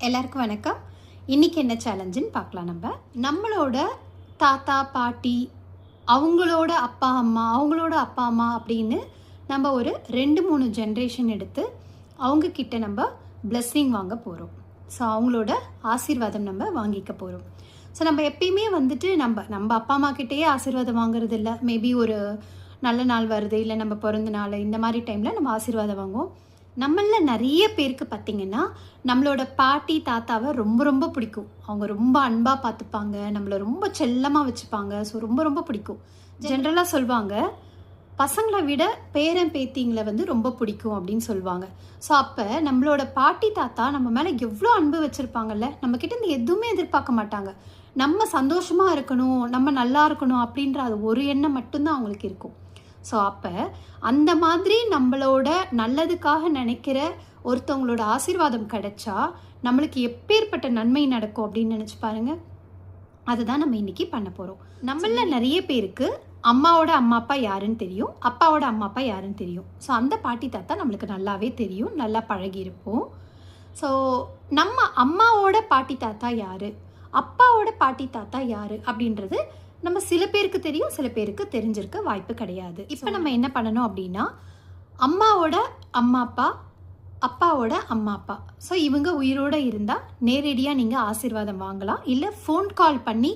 எல்லாருக்கும் வணக்கம். இன்றைக்கி என்ன சேலஞ்சுன்னு பார்க்கலாம். நம்மளோட தாத்தா பாட்டி அவங்களோட அப்பா அம்மா அப்படின்னு நம்ம ஒரு 2-3 ஜென்ரேஷன் எடுத்து அவங்கக்கிட்ட நம்ம பிளெஸ்ஸிங் வாங்க போகிறோம். ஸோ அவங்களோட ஆசீர்வாதம் நம்ம வாங்கிக்க போகிறோம். ஸோ நம்ம எப்பயுமே வந்துட்டு நம்ம அப்பா அம்மா கிட்டேயே ஆசீர்வாதம் வாங்குறது இல்லை. மேபி ஒரு நல்ல நாள் வருது, இல்லை நம்ம பிறந்த நாள், இந்த மாதிரி டைமில் நம்ம ஆசீர்வாதம் வாங்குவோம். நம்மளில் நிறைய பேருக்கு பார்த்திங்கன்னா நம்மளோட பாட்டி தாத்தாவை ரொம்ப ரொம்ப பிடிக்கும். அவங்க ரொம்ப அன்பாக பார்த்துப்பாங்க, நம்மளை ரொம்ப செல்லமாக வச்சுப்பாங்க. ஸோ ரொம்ப ரொம்ப பிடிக்கும். ஜென்ரலாக சொல்லுவாங்க, பசங்களை விட பேரன் பேத்திங்களை ரொம்ப பிடிக்கும் அப்படின்னு சொல்லுவாங்க. ஸோ அப்போ நம்மளோட பாட்டி தாத்தா நம்ம மேலே எவ்வளோ அன்பு வச்சுருப்பாங்கல்ல, நம்மக்கிட்ட இருந்து எதுவுமே எதிர்பார்க்க மாட்டாங்க. நம்ம சந்தோஷமாக இருக்கணும், நம்ம நல்லா இருக்கணும் அப்படின்ற அது ஒரு எண்ணம் மட்டும்தான் அவங்களுக்கு இருக்கும். ஸோ அப்போ அந்த மாதிரி நம்மளோட நல்லதுக்காக நினைக்கிற ஒருத்தவங்களோட ஆசீர்வாதம் கிடைச்சா நம்மளுக்கு எப்பேற்பட்ட நன்மை நடக்கும் அப்படின்னு நினச்சி பாருங்க. அதுதான் நம்ம இன்னைக்கு பண்ண போகிறோம். நம்மள நிறைய பேருக்கு அம்மாவோட அம்மா அப்பா யாருன்னு தெரியும், அப்பாவோட அம்மா அப்பா யாருன்னு தெரியும். ஸோ அந்த பாட்டி தாத்தா நம்மளுக்கு நல்லாவே தெரியும், நல்லா பழகியிருப்போம். ஸோ நம்ம அம்மாவோட பாட்டி தாத்தா யார், அப்பாவோட பாட்டி தாத்தா யார் அப்படின்றது நம்ம சில பேருக்கு தெரியும், சில பேருக்கு தெரிஞ்சிருக்க வாய்ப்பு கிடையாது. இப்போ நம்ம என்ன பண்ணணும் அப்படின்னா, அம்மாவோட அம்மா அப்பா, அப்பாவோட அம்மா அப்பா, ஸோ இவங்க உயிரோடு இருந்தால் நேரடியாக நீங்கள் ஆசீர்வாதம் வாங்கலாம். இல்லை ஃபோன் கால் பண்ணி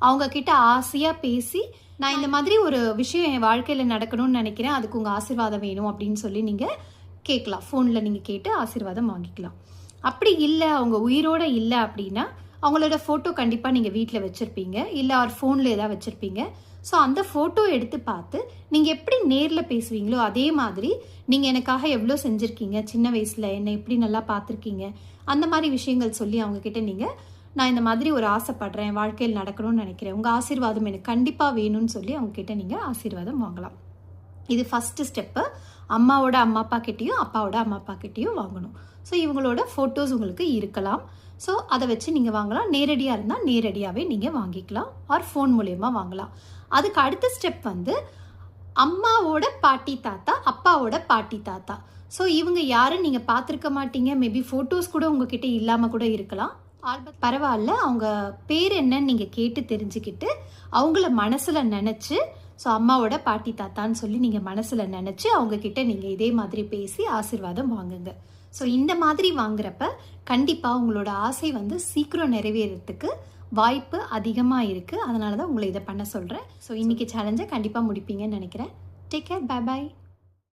அவங்கக்கிட்ட ஆசையாக பேசி, நான் இந்த மாதிரி ஒரு விஷயம் என் வாழ்க்கையில் நடக்கணும்னு நினைக்கிறேன், அதுக்கு உங்கள் ஆசீர்வாதம் வேணும் அப்படின்னு சொல்லி நீங்கள் கேட்கலாம். ஃபோனில் நீங்கள் கேட்டு ஆசீர்வாதம் வாங்கிக்கலாம். அப்படி இல்லை, அவங்க உயிரோடு இல்லை அப்படின்னா அவங்களோட ஃபோட்டோ கண்டிப்பாக நீங்கள் வீட்டில் வச்சுருப்பீங்க, இல்லை அவர் ஃபோனில் ஏதாவது வச்சுருப்பீங்க. ஸோ அந்த ஃபோட்டோ எடுத்து பார்த்து நீங்கள் எப்படி நேரில் பேசுவீங்களோ அதே மாதிரி நீங்கள் எனக்காக எவ்வளோ செஞ்சுருக்கீங்க, சின்ன வயசில் என்னை எப்படி நல்லா பார்த்துருக்கீங்க, அந்த மாதிரி விஷயங்கள் சொல்லி அவங்கக்கிட்ட நீங்கள் நான் இந்த மாதிரி ஒரு ஆசைப்படுறேன், வாழ்க்கையில் நடக்கணும்னு நினைக்கிறேன், உங்கள் ஆசீர்வாதம் எனக்கு கண்டிப்பாக வேணும்னு சொல்லி அவங்கக்கிட்ட நீங்கள் ஆசீர்வாதம் வாங்கலாம். இது ஃபஸ்ட்டு ஸ்டெப்பு. அம்மாவோட அம்மா அப்பா கிட்டேயும் அப்பாவோட அம்மா அப்பா கிட்டேயும் வாங்கணும். ஸோ இவங்களோட ஃபோட்டோஸ் உங்களுக்கு இருக்கலாம். ஸோ அதை வச்சு நீங்கள் வாங்கலாம். நேரடியாக இருந்தால் நேரடியாகவே நீங்கள் வாங்கிக்கலாம், ஆர் ஃபோன் மூலயமா வாங்கலாம். அதுக்கு அடுத்த ஸ்டெப் அம்மாவோட பாட்டி தாத்தா, அப்பாவோட பாட்டி தாத்தா. ஸோ இவங்க யாருன்னு நீங்கள் பார்த்துருக்க மாட்டீங்க, மேபி ஃபோட்டோஸ் கூட உங்ககிட்ட இல்லாமல் கூட இருக்கலாம். பரவாயில்ல, அவங்க பேர் என்னன்னு நீங்கள் கேட்டு தெரிஞ்சுக்கிட்டு அவங்கள மனசில் நினச்சி, ஸோ அம்மாவோட பாட்டி தாத்தான்னு சொல்லி நீங்கள் மனசில் நினச்சி அவங்கக்கிட்ட நீங்கள் இதே மாதிரி பேசி ஆசீர்வாதம் வாங்குங்க. ஸோ இந்த மாதிரி வாங்குறப்ப கண்டிப்பாக உங்களோட ஆசை சீக்கிரம் நிறைவேறதுக்கு வாய்ப்பு அதிகமாக இருக்குது. அதனால தான் உங்களை இதை பண்ண சொல்கிறேன். ஸோ இன்றைக்கி சேலஞ்சை கண்டிப்பாக முடிப்பீங்கன்னு நினைக்கிறேன். Take care, bye bye.